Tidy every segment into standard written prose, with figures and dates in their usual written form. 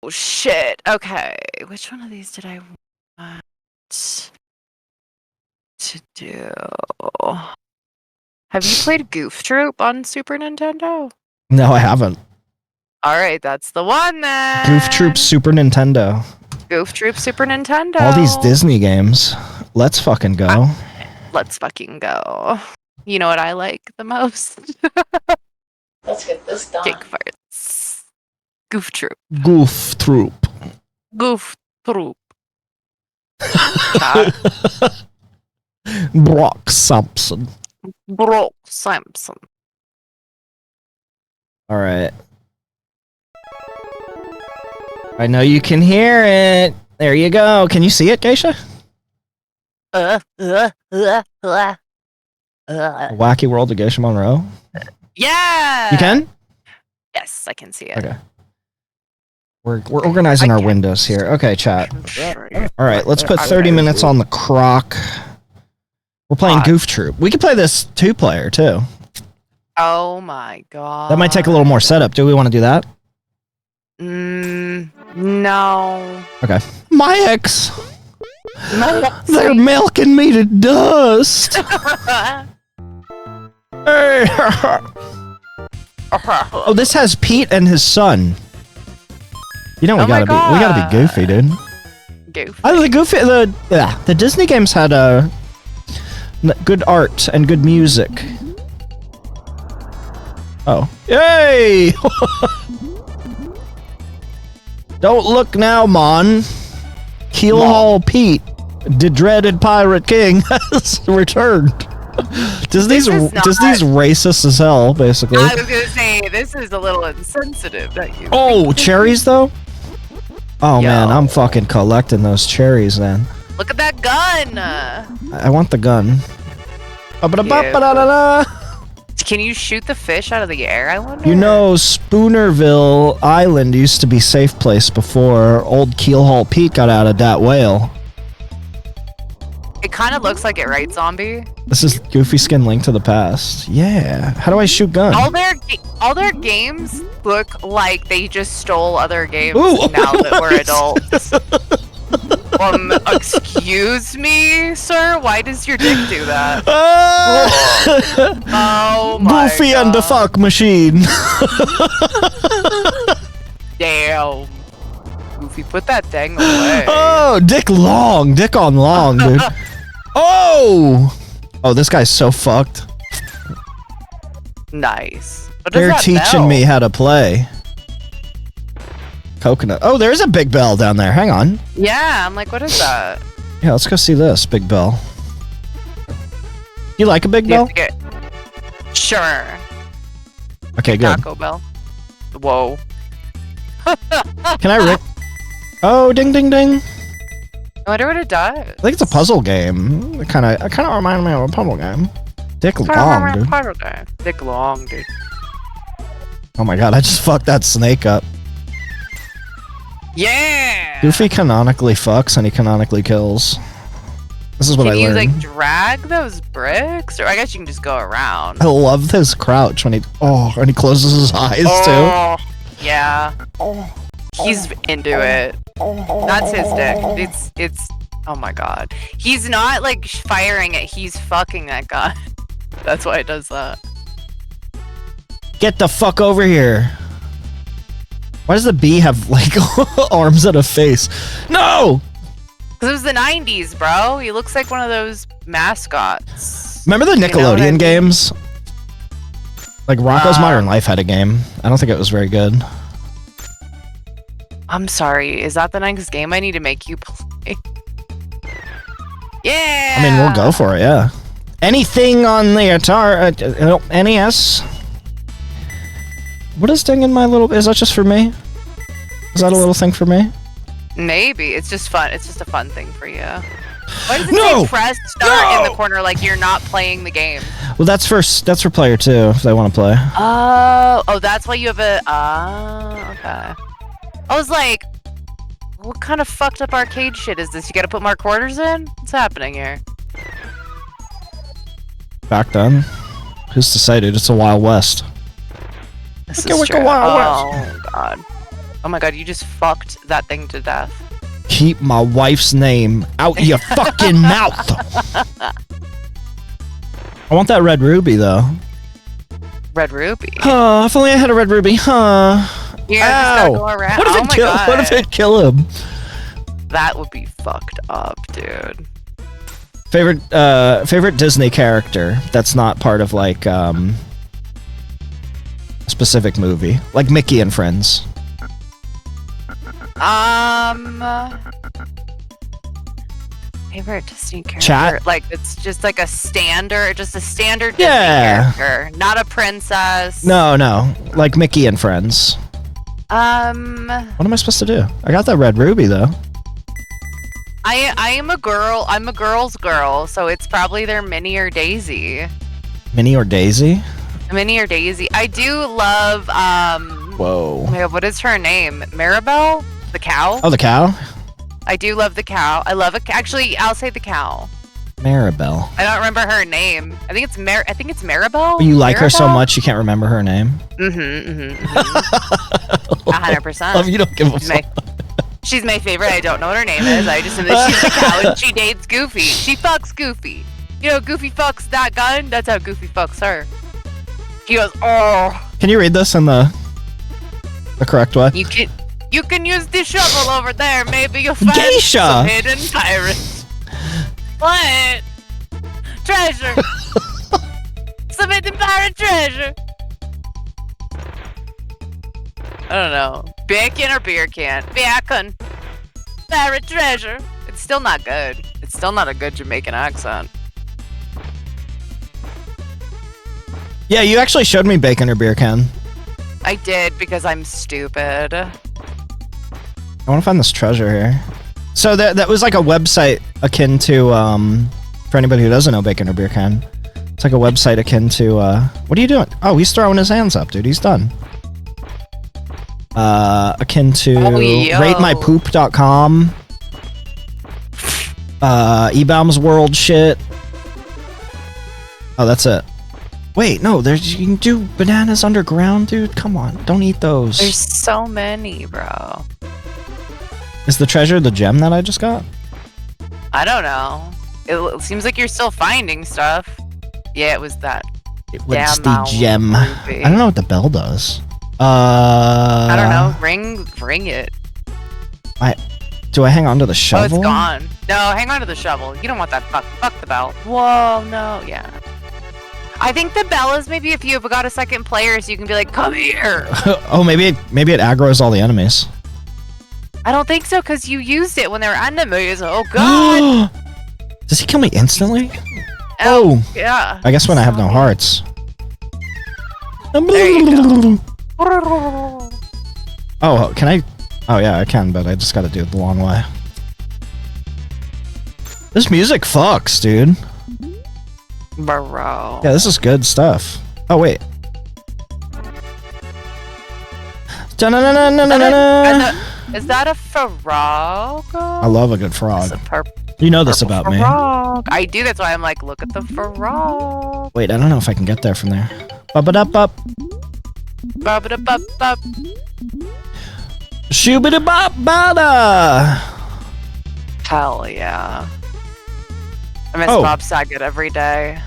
shit. Okay. Which one of these did I want to do? Have you played Goof Troop on Super Nintendo? No, I haven't. Alright, that's the one then. Goof Troop Super Nintendo. Goof Troop Super Nintendo. All these Disney games. Let's fucking go. Let's fucking go. You know what I like the most? Let's get this done. Cake farts. Goof Troop. Goof Troop. Goof Troop. Brock Sampson. Brock Sampson. Alright. I know you can hear it. There you go. Can you see it, Geisha? Wacky World of GeishaMonroe. Yeah! You can? Yes, I can see it. Okay. We're organizing our windows here. Okay, chat. Alright, let's put 30 minutes on the crock. We're playing Goof Troop. We could play this 2-player, too. Oh my god. That might take a little more setup. Do we want to do that? No. Okay. My ex! They're milking me to dust! Oh, this has Pete and his son. You know we gotta be goofy, dude. Goofy. The Disney games had good art and good music. Oh. Yay! Don't look now, Mon. Keelhaul Pete, the dreaded pirate king, has returned. Disney's racist as hell, basically. I was gonna say, this is a little insensitive that you. Oh, cherries though? Oh man, I'm fucking collecting those cherries, man. Look at that gun! I want the gun. Can you shoot the fish out of the air, I wonder? You know, Spoonerville Island used to be safe place before old Keelhaul Pete got out of that whale. It kind of looks like it, right, Zombie? This is Goofy Skin Link to the Past. Yeah. How do I shoot guns? All their games look like they just stole other games Ooh, now that we're adults. Excuse me, sir? Why does your dick do that? Oh my Goofy God. and the fuck machine. Damn. Goofy, put that thing away. Oh, dick long. Dick on long, dude. Oh! Oh, this guy's so fucked. Nice. They're teaching me how to play. Coconut. Oh, there's a big bell down there. Hang on. Yeah, I'm like, what is that? Yeah, let's go see this big bell. You like a big bell? Sure. Okay, good. Taco Bell. Whoa. Can I rip? Oh, ding, ding, ding. I wonder what it does. I think it's a puzzle game. It kind of reminded me of a puzzle game. Dick long, dude. Dick long, dude. Oh my god, I just fucked that snake up. Yeah! Goofy canonically fucks and he canonically kills. This is what I learned. Can you, like, drag those bricks? Or I guess you can just go around. I love his crouch when he closes his eyes, too. Yeah. He's into it. That's his dick. It's oh my god. He's not, like, firing it. He's fucking that guy. That's why it does that. Get the fuck over here. Why does the bee have, like, arms and a face? No! Because it was the 90s, bro. He looks like one of those mascots. Remember the Nickelodeon games? Like, Rocko's Modern Life had a game. I don't think it was very good. I'm sorry. Is that the next game I need to make you play? Yeah! I mean, we'll go for it, yeah. Anything on the NES? What is ding in my little... Is that just for me? Is that a little thing for me? Maybe. It's just fun. It's just a fun thing for you. Why does it say press start in the corner like you're not playing the game? Well, that's for player 2 if they want to play. Oh, that's why you have a... okay. I was like, what kind of fucked up arcade shit is this? You gotta put more quarters in? What's happening here? Back then? Who's decided? It's a Wild West. This is true. Oh, God. Oh my god, you just fucked that thing to death. Keep my wife's name out your fucking mouth. I want that red ruby though. Red ruby. If only I had a red ruby. Yeah, just gotta go around. What if oh it my kill? god. What if it kill him? That would be fucked up, dude. Favorite Disney character that's not part of like a specific movie, like Mickey and Friends. Favorite Disney character? Chat? Like it's just like a standard Disney character, not a princess. No, like Mickey and Friends. What am I supposed to do? I got that red ruby though. I am a girl. I'm a girl's girl, so it's probably their Minnie or Daisy. Minnie or Daisy? Minnie or Daisy. I do love Whoa. Oh my god, what is her name? Maribel? The cow? Oh, the cow? I do love the cow. I love actually, I'll say the cow. Maribel. I don't remember her name. I think it's Maribel. You like her so much you can't remember her name? 100%. Love, you don't give a fuck. She's my favorite. I don't know what her name is. I just know that she's the cow and she dates Goofy. She fucks Goofy. You know, Goofy fucks that gun. That's how Goofy fucks her. He goes, oh. Can you read this in the correct way? You can use the shovel over there. Maybe you'll find Geisha! some hidden pirates. What? Treasure. Some hidden pirate treasure. I don't know. Bacon or beer can? Bacon. Pirate treasure. It's still not good. It's still not a good Jamaican accent. Yeah, you actually showed me bacon or beer can. I did because I'm stupid. I want to find this treasure here. So that was like a website akin to, for anybody who doesn't know bacon or beer can, it's like a website akin to, what are you doing? Oh, he's throwing his hands up, dude. He's done. Akin to ratemypoop.com, eBaum's World shit. Oh, that's it. Wait, no, you can do bananas underground, dude. Come on, don't eat those. There's so many, bro. Is the treasure the gem that I just got? I don't know. It seems like you're still finding stuff. Yeah, it was that. What's the gem? Ruby. I don't know what the bell does. I don't know. Ring it. Do I hang on to the shovel? Oh, it's gone. No, hang on to the shovel. You don't want that. Fuck the bell. Whoa, no, yeah. I think the bell is maybe if you've got a second player, so you can be like, come here. Oh, maybe it aggroes all the enemies. I don't think so, because you used it when they were enemies. Oh, God. Does he kill me instantly? Oh, yeah. I guess when I have no hearts. There you go. Oh, can I? Oh, yeah, I can, but I just gotta do it the long way. This music fucks, dude. Bro. Yeah, this is good stuff. Oh, wait. Is that a frog? I love a good frog. You know this about me. I do, that's why I'm like, look at the frog. Wait, I don't know if I can get there from there. Bub-a-dup-up. Bub-a-da-bub-bub. Shoo-ba-da-bop-ba-da! Hell yeah. I miss Bob Saget every day.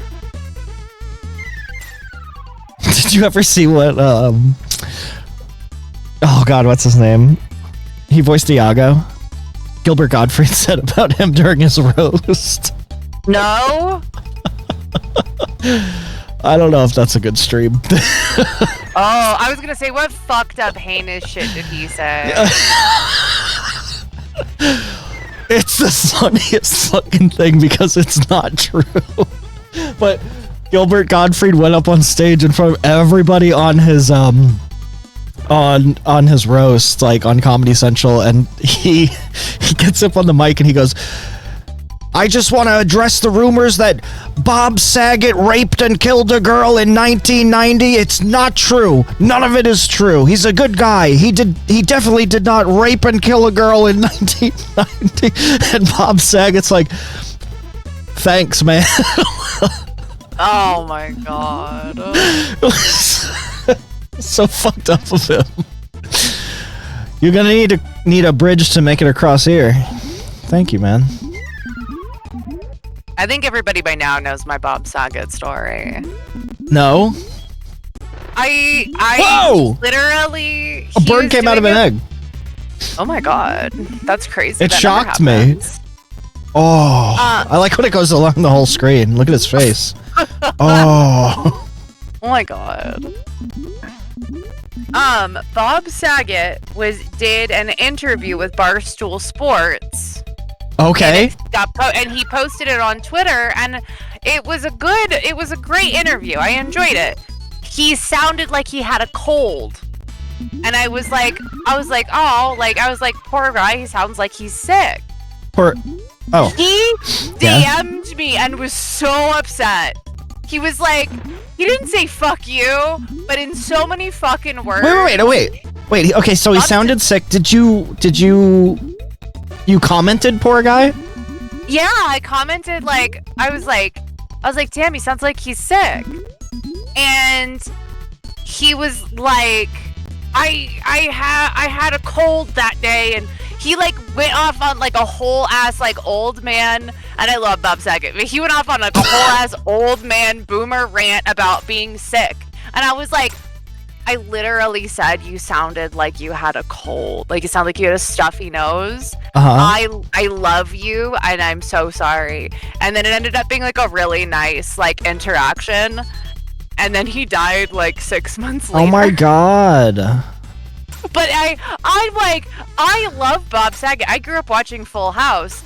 Did you ever see what, oh god, what's his name? He voiced Iago. Gilbert Gottfried said about him during his roast. No? I don't know if that's a good stream. Oh, I was gonna say, what fucked up heinous shit did he say? It's the funniest fucking thing because it's not true. But Gilbert Gottfried went up on stage in front of everybody on his on his roast, like on Comedy Central, and he gets up on the mic and he goes, I just want to address the rumors that Bob Saget raped and killed a girl in 1990. It's not true. None of it is true. He's a good guy. He definitely did not rape and kill a girl in 1990. And Bob Saget's like, thanks, man. Oh my god. So fucked up of him. You're gonna need a bridge to make it across here. Thank you, man. I think everybody by now knows my Bob Saget story. No. I literally... A bird came out of an egg. Oh my god. That's crazy. It That shocked never me. happens. Oh, I like when it goes along the whole screen. Look at his face. Oh. Oh my god. Bob Saget did an interview with Barstool Sports. Okay. And he posted it on Twitter, and it was a great interview. I enjoyed it. He sounded like he had a cold. And I was like, poor guy, he sounds like he's sick. Oh. He DM'd me and was so upset. He was like, he didn't say fuck you, but in so many fucking words. Wait. Okay, so he sounded sick. Did you commented, poor guy? Yeah, I commented I was like, damn, he sounds like he's sick. And he was like, I had a cold that day, and he went off on a whole ass old man, and I love Bob Saget, but he went off on a whole ass old man boomer rant about being sick. And I was like, I literally said you sounded like you had a cold. You sound like you had a stuffy nose. I love you, and I'm so sorry. And then it ended up being a really nice interaction. And then he died 6 months later. Oh my god. But I love Bob Saget. I grew up watching Full House.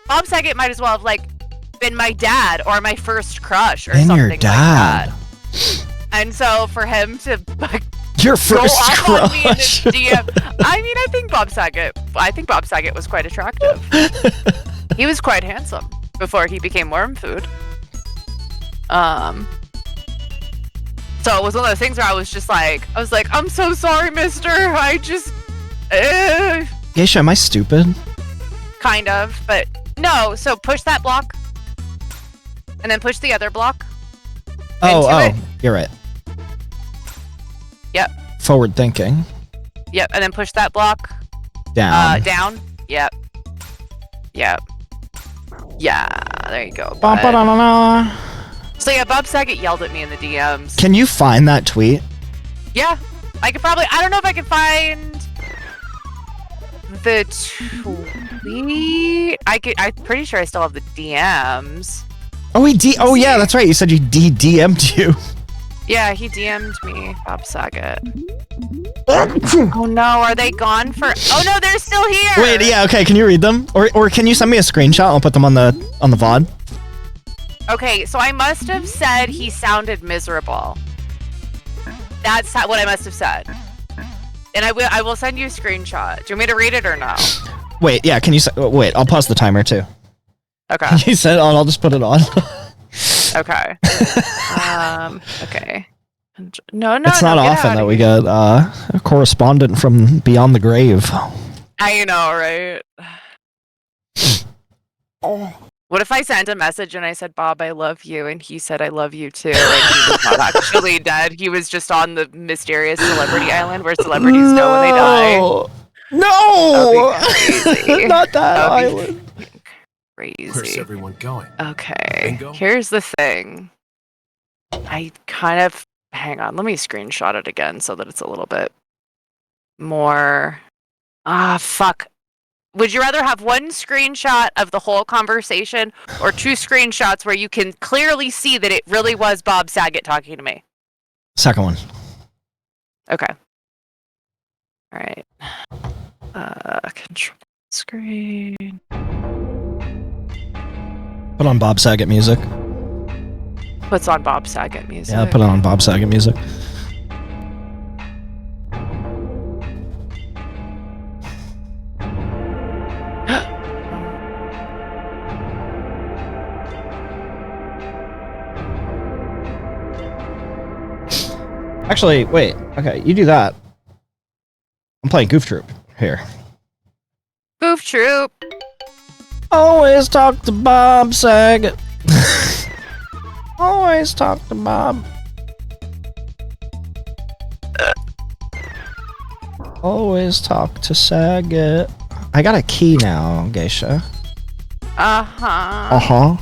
Bob Saget might as well have been my dad or my first crush or something your dad. like that. And so for him to your first go off on me in crush. his DM, I think Bob Saget was quite attractive. He was quite handsome before he became worm food. So it was one of those things where I was like, I'm so sorry, mister. I just... Geisha, am I stupid? Kind of, but no. So push that block. And then push the other block. Oh, you're right. Yep. Forward thinking. Yep, and then push that block. Down. Down. Yep. Yeah, there you go. Ba-ba-da-da-da. So yeah, Bob Saget yelled at me in the DMs. Can you find that tweet? Yeah, I don't know if I can find the tweet. I'm pretty sure I still have the DMs. Oh, yeah, that's right. You said he DM'd you. Yeah, he DM'd me, Bob Saget. Oh no, are they gone for? Oh no, they're still here. Wait, yeah, okay. Can you read them, or can you send me a screenshot? I'll put them on the VOD. Okay, so I must have said he sounded miserable. That's what I must have said. And I will send you a screenshot. Do you want me to read it or no? Wait, yeah. Can you? Wait, I'll pause the timer too. Okay. You said on. I'll just put it on. Okay. Okay. No. It's not often that we get a correspondent from beyond the grave. I know, right? What if I sent a message and I said, Bob, I love you, and he said, I love you too, and he was not actually dead. He was just on the mysterious celebrity island where celebrities know when they die. No! Crazy. Not that island. Crazy. Where's everyone going? Okay. Bingo? Here's the thing. Hang on, let me screenshot it again so that it's a little bit more... fuck. Would you rather have one screenshot of the whole conversation or two screenshots where you can clearly see that it really was Bob Saget talking to me? Second one. Okay. All right. Control screen. Put on Bob Saget music. What's on Bob Saget music? Yeah, put on Bob Saget music. Actually, wait. Okay, you do that. I'm playing Goof Troop here. Goof Troop. Always talk to Bob Saget. Always talk to Bob. Always talk to Saget. I got a key now, Geisha. Uh-huh.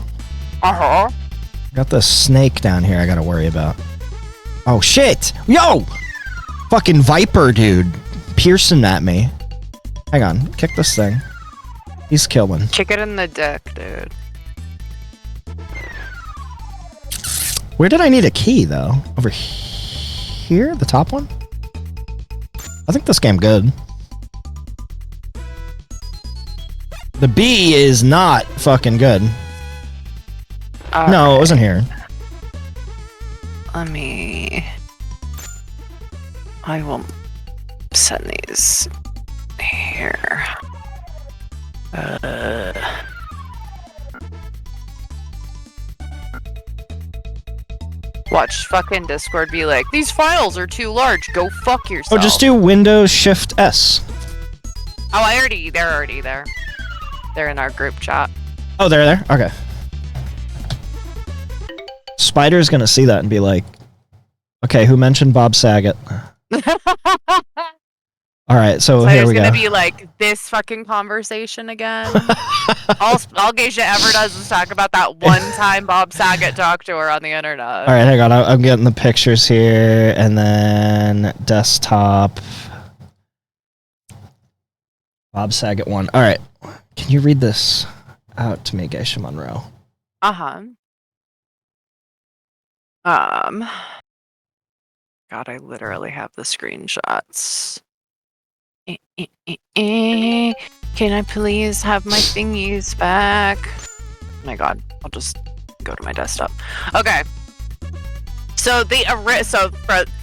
Got the snake down here I gotta worry about. Oh shit! Yo! Fucking Viper dude. Piercing at me. Hang on, kick this thing. He's killing. Kick it in the dick, dude. Where did I need a key though? Over here? The top one? I think this game good. The B is not fucking good. No, it wasn't here. Let me... I will send these here. Watch fucking Discord be like, these files are too large, go fuck yourself. Oh, just do Windows Shift S. Oh, they're already there. They're in our group chat. Oh, they're there? Okay. Spider's gonna see that and be like, okay, who mentioned Bob Saget? Alright, so here we go. Spider's gonna be like, this fucking conversation again? all Geisha ever does is talk about that one time Bob Saget talked to her on the internet. Alright, hang on, I'm getting the pictures here, and then desktop. Bob Saget 1. Alright, can you read this out to me, GeishaMonroe? God, I literally have the screenshots. Can I please have my thingies back? Oh my god, I'll just go to my desktop. Okay. So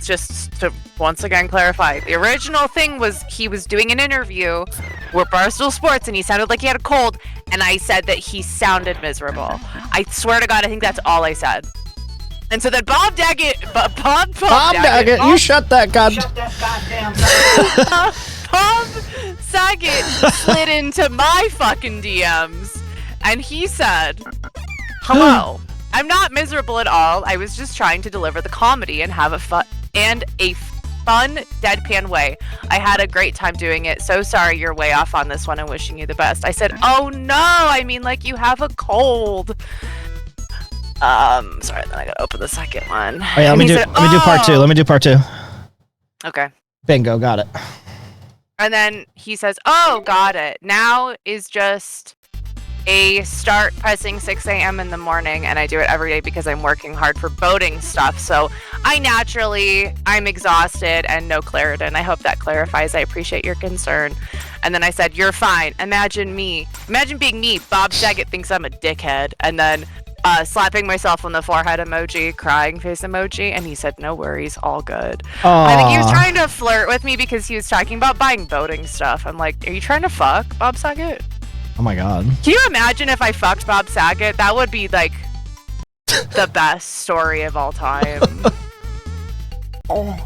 just to once again clarify, the original thing was he was doing an interview with Barstool Sports and he sounded like he had a cold, and I said that he sounded miserable. I swear to God, I think that's all I said. And so then Bob Daggett, you shut that goddamn Bob Saget slid into my fucking DMs, and he said, "Hello, I'm not miserable at all. I was just trying to deliver the comedy and have a fun deadpan way. I had a great time doing it. So sorry you're way off on this one and wishing you the best." I said, "Oh no, I mean like you have a cold." Sorry, then I gotta open the second one. Oh, yeah, let me do part two. Let me do part two. Okay. Bingo, got it. And then he says, "Oh, got it. Now is just a start pressing 6 a.m. in the morning, and I do it every day because I'm working hard for boating stuff. So I'm exhausted and no Claritin. I hope that clarifies. I appreciate your concern." And then I said, "You're fine. Imagine being me. Bob Saget thinks I'm a dickhead." And then slapping myself on the forehead emoji, crying face emoji, and he said, "No worries, all good." Aww. I think he was trying to flirt with me because he was talking about buying boating stuff. I'm like, are you trying to fuck Bob Saget? Oh my god. Can you imagine if I fucked Bob Saget? That would be like the best story of all time. I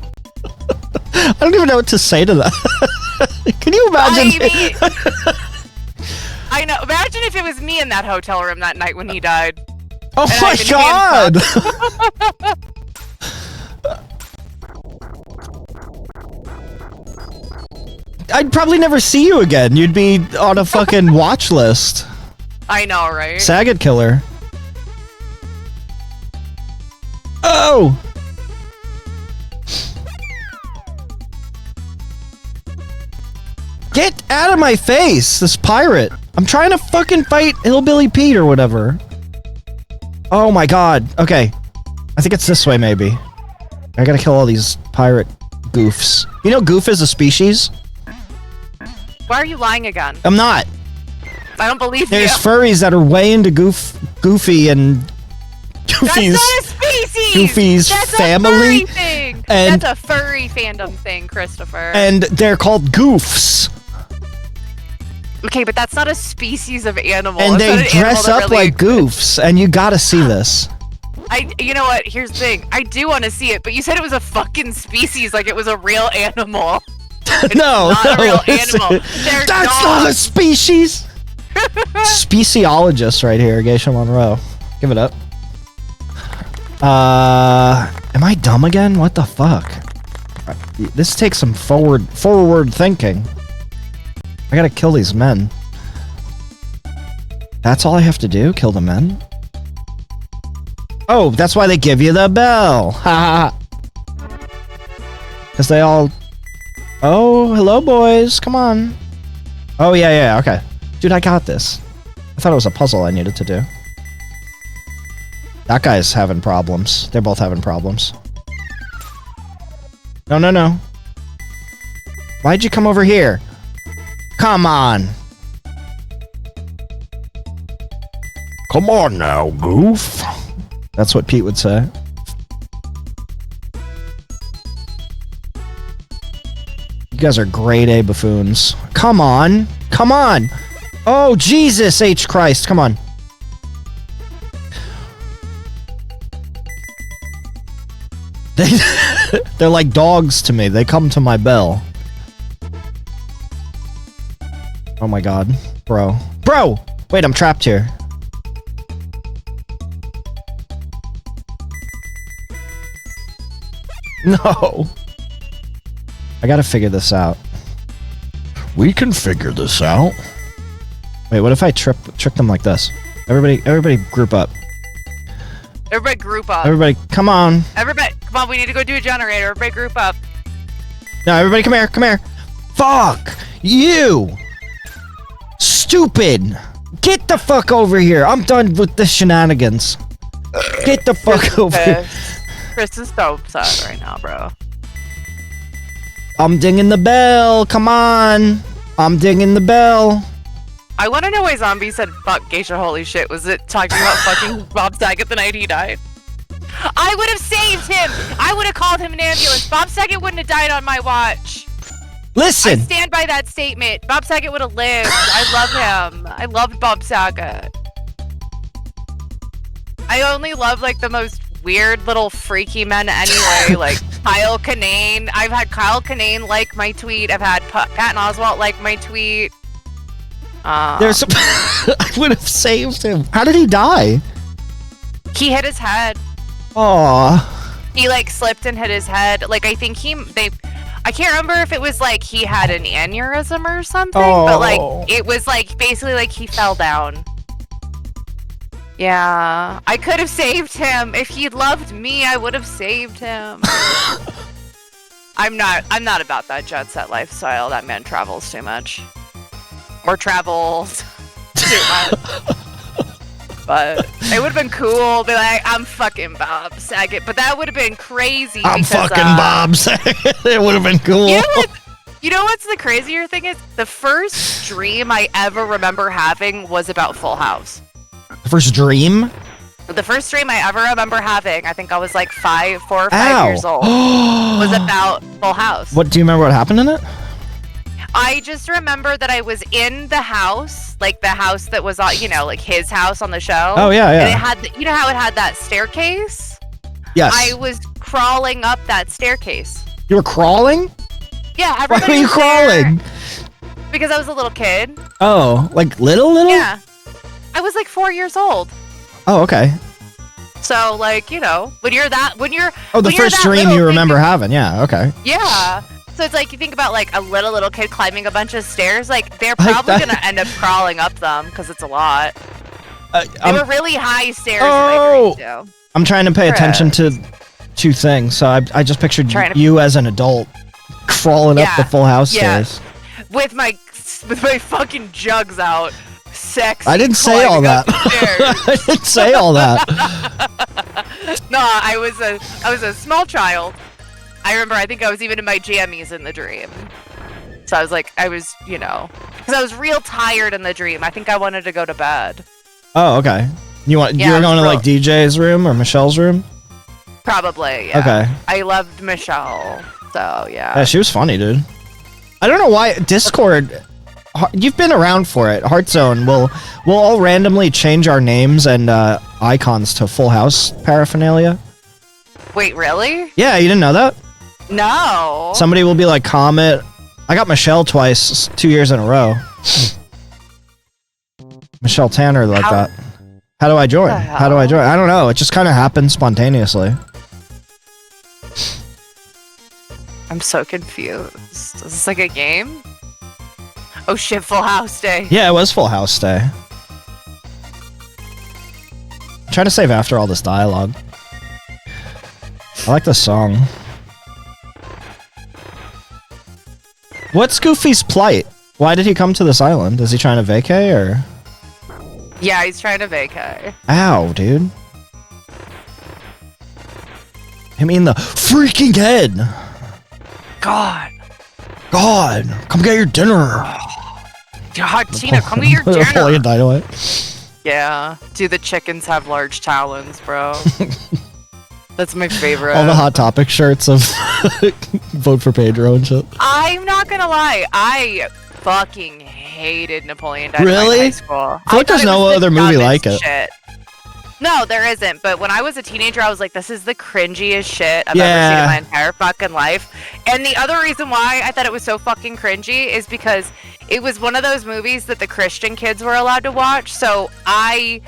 don't even know what to say to that. Can you imagine? I know. Imagine if it was me in that hotel room that night when he died. Oh my god! I'd probably never see you again. You'd be on a fucking watch list. I know, right? Saget killer. Oh! Get out of my face, this pirate. I'm trying to fucking fight Hillbilly Pete or whatever. Oh my god. Okay. I think it's this way, maybe. I gotta kill all these pirate goofs. You know goof is a species? Why are you lying again? I'm not. I don't believe There's you. furries that are way into Goofy and Goofy's. That's not a species! Goofy's That's family. A furry thing. And that's a furry fandom thing, Christopher. And they're called goofs. Okay, but that's not a species of animal. And it's they dress up really like goofs, and you gotta see this. You know what? Here's the thing. I do want to see it, but you said it was a fucking species, like it was a real animal. No, not a real listen. animal. They're That's dogs. not a species. Speciologist right here, GeishaMonroe. Give it up. Am I dumb again? What the fuck? This takes some forward thinking. I gotta kill these men. That's all I have to do? Kill the men? Oh, that's why they give you the bell. Ha ha. Because they all... Oh, hello, boys. Come on. Oh, yeah, okay. Dude, I got this. I thought it was a puzzle I needed to do. That guy's having problems. They're both having problems. No. Why'd you come over here? Come on. Come on now, goof. That's what Pete would say. You guys are grade A buffoons. Come on. Come on. Oh, Jesus H. Christ. Come on. They're like dogs to me. They come to my bell. Oh my god. Bro. Bro! Wait, I'm trapped here. No. I gotta figure this out. We can figure this out. Wait, what if I trick them like this? Everybody group up. Everybody group up. Everybody, come on. Everybody, come on, we need to go do a generator. Everybody group up. No, everybody come here. Fuck! You! Stupid! Get the fuck over here. I'm done with the shenanigans. Get the fuck over here. Chris is so upset right now, bro. I'm dinging the bell. Come on. I'm dinging the bell. I want to know why Zombie said fuck Geisha, holy shit. Was it talking about fucking Bob Saget the night he died? I would have saved him. I would have called him an ambulance. Bob Saget wouldn't have died on my watch. Listen. I stand by that statement. Bob Saget would have lived. I love him. I loved Bob Saget. I only love like the most weird little freaky men anyway, like Kyle Kinane. I've had Kyle Kinane like my tweet. I've had Patton Oswalt like my tweet. There's I would have saved him. How did he die? He hit his head. Aww. He like slipped and hit his head. Like I think I can't remember if it was like he had an aneurysm or something, but like it was like basically like he fell down. Yeah, I could have saved him. If he'd loved me, I would have saved him. I'm not about that jet set lifestyle. That man travels too much. Or travels too much. But it would have been cool. Be like, I'm fucking Bob Saget. But that would have been crazy. I'm because, fucking Bob Saget. It would have been cool. You know what's the crazier thing is? The first dream I ever remember having was about Full House. The first dream? The first dream I ever remember having, I think I was like 4 or 5 years old, was about Full House. What, do you remember what happened in it? I just remember that I was in the house, like the house that was on, you know, like his house on the show. Oh, yeah. And it had, you know how it had that staircase? Yes. I was crawling up that staircase. You were crawling? Yeah, Why everybody were you was there crawling? because I was a little kid. Oh, like little? Yeah. I was like 4 years old. Oh, okay. So, like, you know, when you're Oh, the first dream you remember having. Yeah, okay. Yeah. So it's like you think about like a little kid climbing a bunch of stairs. Like they're probably gonna end up crawling up them because it's a lot. They were really high stairs. Oh! In my dreams, I'm trying to pay attention to two things. So I just pictured you as an adult crawling up the Full House stairs. With my fucking jugs out. Sexy. I didn't say all that. I didn't say all that. No, I was a small child. I remember, I think I was even in my jammies in the dream. So I was, you know, because I was real tired in the dream. I think I wanted to go to bed. Oh, okay. You were going to like DJ's room or Michelle's room? Probably, yeah. Okay. I loved Michelle, so yeah. Yeah, she was funny, dude. I don't know why Discord, you've been around for it. Heartzone we'll all randomly change our names and icons to Full House paraphernalia. Wait, really? Yeah, you didn't know that? No. Somebody will be like Comet. I got Michelle twice, 2 years in a row. Michelle Tanner like that. How do I join? How do I join? I don't know. It just kind of happened spontaneously. I'm so confused. Is this like a game? Oh shit, Full House Day. Yeah, it was Full House Day. I'm trying to save after all this dialogue. I like this song. What's Goofy's plight? Why did he come to this island? Is he trying to vacay or? Yeah, he's trying to vacay. Ow, dude. Hit me in the freaking head. God. God, come get your dinner. God, Tina, come get your Napoleon dinner. Dynamite. Yeah. Do the chickens have large talons, bro? That's my favorite. All the Hot Topic shirts of vote for Pedro and shit. I'm not gonna lie. I fucking hated Napoleon Dynamite Really? in high school. I feel like there's thought it no was the other movie dumbest like it. shit. No, there isn't. But when I was a teenager, I was like, this is the cringiest shit I've ever seen Yeah. in my entire fucking life. And the other reason why I thought it was so fucking cringy is because it was one of those movies that the Christian kids were allowed to watch. So I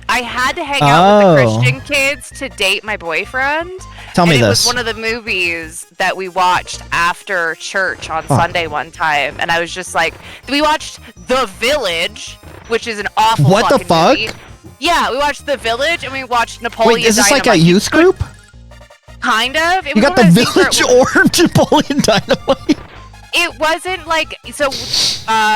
had to hang out with the Oh. Christian kids to date my boyfriend. Tell me and it this. was one of the movies that we watched after church on Sunday one time. And I was just like, we watched The Village, which is an awful What the fucking fuck? movie. Yeah, we watched The Village and we watched Napoleon Wait, is this Dynamite. like a youth group? Kind of. It You was got one the of those things Village where or Napoleon Dynamite? it wasn't like so.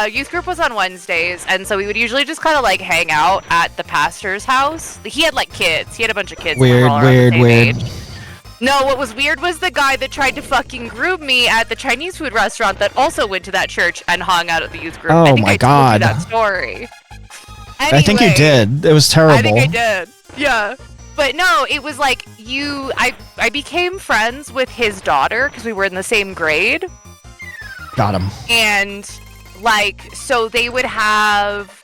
Youth group was on Wednesdays, and so we would usually just kind of like hang out at the pastor's house. He had like kids. He had a bunch of kids. and we were all around the same age. No, what was weird was the guy that tried to fucking groom me at the Chinese food restaurant that also went to that church and hung out at the youth group. Oh I think my I God. told you that story. I think you Anyway, did. It was terrible. I think I did. Yeah. But no, it was like I became friends with his daughter because we were in the same grade. Got him. And like so they would have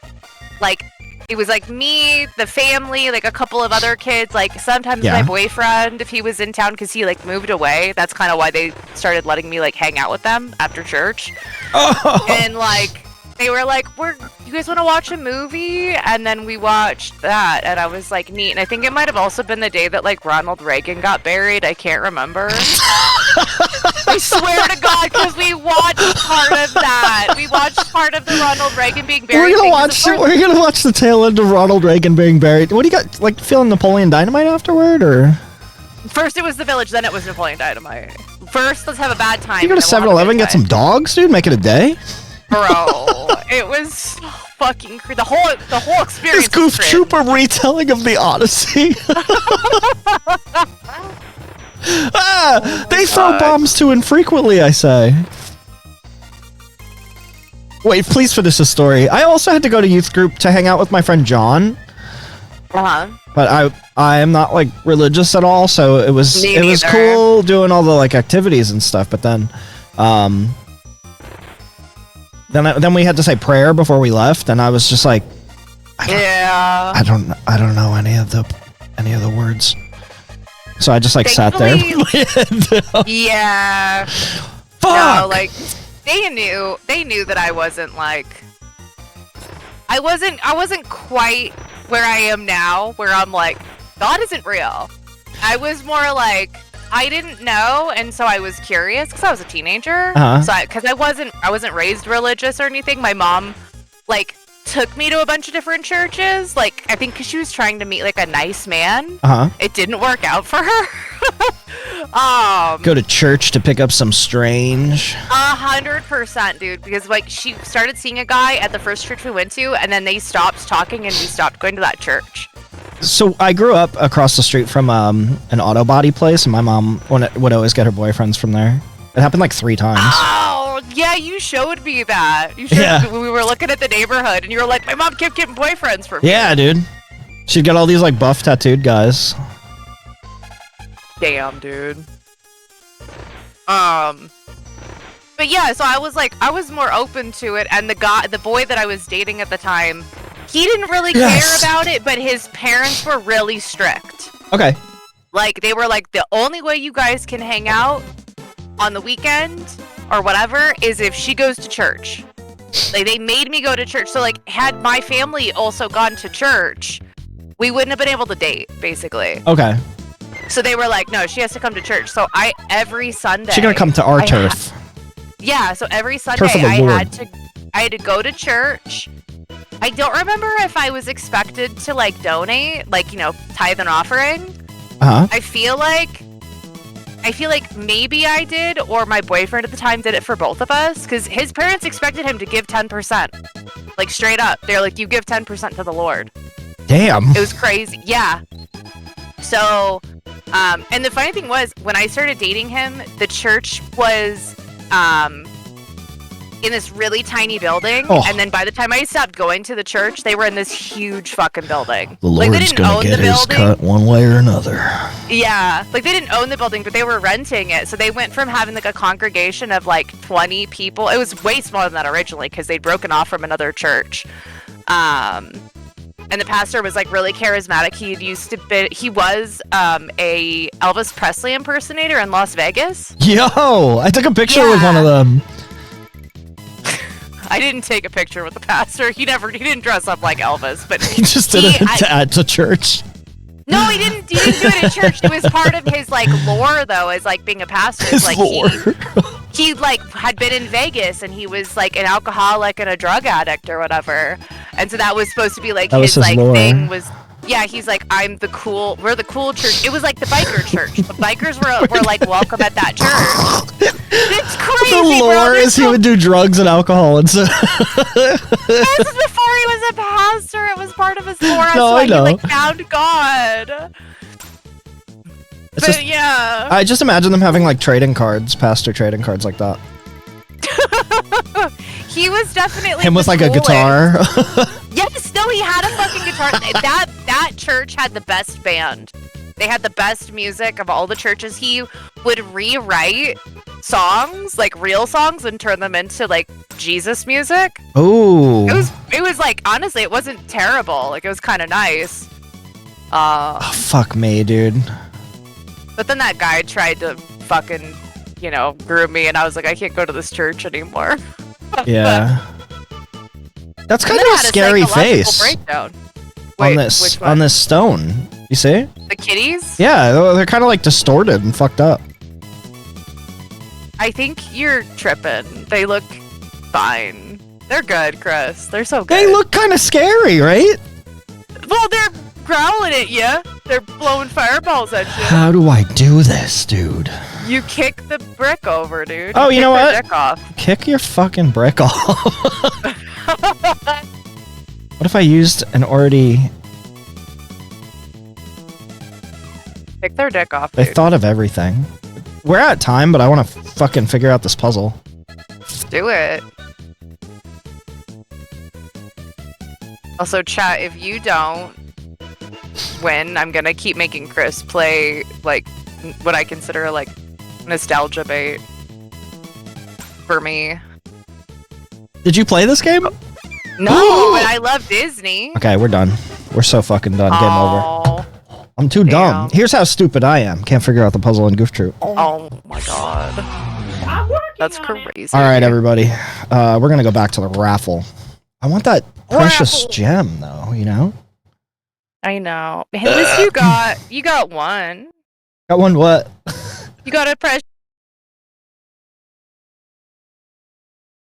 like it was like me, the family, like a couple of other kids, like sometimes Yeah. my boyfriend if he was in town because he like moved away. That's kind of why they started letting me like hang out with them after church. Oh. And like they were like, you guys want to watch a movie? And then we watched that, and I was like, neat. And I think it might have also been the day that like Ronald Reagan got buried. I can't remember. I swear to God, because we watched part of that. We watched part of the Ronald Reagan being buried. We're gonna thing, 'cause watch. of course- We're gonna watch the tail end of Ronald Reagan being buried. What do you got? Like feeling Napoleon Dynamite afterward, or First it was The Village, then it was Napoleon Dynamite. First, let's have a bad time. you go to and then we'll have a 7-Eleven, good get some time. dogs, dude? Make it a day. Bro, it was so fucking the whole experience. This was Goof cringe. Trooper retelling of the Odyssey. They throw God. bombs too infrequently, I say. Wait, please finish the story. I also had to go to youth group to hang out with my friend John, Uh-huh. but I am not like religious at all, so it was Me it was neither. cool doing all the like activities and stuff. But then we had to say prayer before we left, and I was just like, Yeah. I don't know any of the words. So I just like sat there. Yeah. Fuck. No, like they knew that I wasn't like I wasn't quite where I am now, where I'm like, God isn't real. I was more like I didn't know, and so I was curious because I was a teenager. Uh-huh. So because I wasn't raised religious or anything. My mom like took me to a bunch of different churches. Like I think because she was trying to meet like a nice man. Uh-huh. It didn't work out for her. Go to church to pick up some strange. 100%, dude. Because like she started seeing a guy at the first church we went to, and then they stopped talking, and we stopped going to that church. So I grew up across the street from an auto body place, and my mom would always get her boyfriends from there. It happened like 3 times. Oh, yeah, you showed me that. You showed Yeah. me when we were looking at the neighborhood, and you were like, my mom kept getting boyfriends from me. Yeah, dude. She'd get all these like buff tattooed guys. Damn, dude. But yeah, so I was more open to it, and the boy that I was dating at the time, he didn't really Yes. care about it, but his parents were really strict. Okay. Like, they were like, the only way you guys can hang out on the weekend or whatever is if she goes to church. Like, they made me go to church. So, like, had my family also gone to church, we wouldn't have been able to date, basically. Okay. So they were like, no, she has to come to church. So every Sunday. She's gonna come to our turf. Yeah, so every Sunday Turf of the I Lord. had to go to church. I don't remember if I was expected to like donate, like, you know, tithe and offering. Uh-huh. I feel like maybe I did, or my boyfriend at the time did it for both of us, because his parents expected him to give 10%. Like, straight up. They're like, you give 10% to the Lord. Damn. It was crazy. Yeah. So, and the funny thing was, when I started dating him, the church was in this really tiny building, and then by the time I stopped going to the church, they were in this huge fucking building. The like, they Lord's didn't gonna own get the his building. cut one way or another. Yeah, like they didn't own the building, but they were renting it. So they went from having like a congregation of like 20 people. It was way smaller than that originally because they'd broken off from another church. And the pastor was like really charismatic. He was a Elvis Presley impersonator in Las Vegas. Yo, I took a picture with one of them. I didn't take a picture with the pastor. He didn't dress up like Elvis, but He just did it at the church. No, he didn't do it at church. It was part of his like lore, though, as like being a pastor. His like lore. he like had been in Vegas and he was like an alcoholic and a drug addict or whatever, and so that was supposed to be like his like lore. thing was. Yeah, he's like, we're the cool church. It was like the biker church. The bikers were like welcome at that church. It's crazy, The lore is he would do drugs and alcohol and stuff. This is before he was a pastor. It was part of his lore. That's No, why I know. he like found God. But yeah. I just imagine them having like trading cards, pastor trading cards like that. He was definitely Him with like a guitar. Yes, no, he had a fucking guitar. That church had the best band. They had the best music of all the churches. He would rewrite songs, like real songs, and turn them into like Jesus music. Ooh. It was like, honestly, it wasn't terrible. Like, it was kind of nice. Oh, fuck me, dude. But then that guy tried to fucking, groom me, and I was like, I can't go to this church anymore. Yeah. That's kind And of then a I had scary psychological face breakdown. on Wait, this which one? on this stone. You see? The kitties? Yeah, they're kind of like distorted and fucked up. I think you're tripping. They look fine. They're good, Chris. They're so good. They look kind of scary, right? Well, they're growling at you. They're blowing fireballs at you. How do I do this, dude? You kick the brick over, dude. Oh, you know kick their what? Dick off. Kick your fucking brick off. What if I used an already... Kick their dick off, They dude. thought of everything. We're at time, but I want to fucking figure out this puzzle. Do it. Also, chat, if you don't win, I'm gonna keep making Chris play, like, what I consider, like, nostalgia bait for me. Did you play this game? No, but I love Disney. Okay, we're done. We're so fucking done. Game over. Oh, I'm too dumb. Damn. Here's how stupid I am. Can't figure out the puzzle in Goof Troop. oh my god. That's crazy. All right, everybody. We're gonna go back to the raffle. I want that precious Raffle. gem, though. You know. I know. At least you got one. Got one. What? You got a precious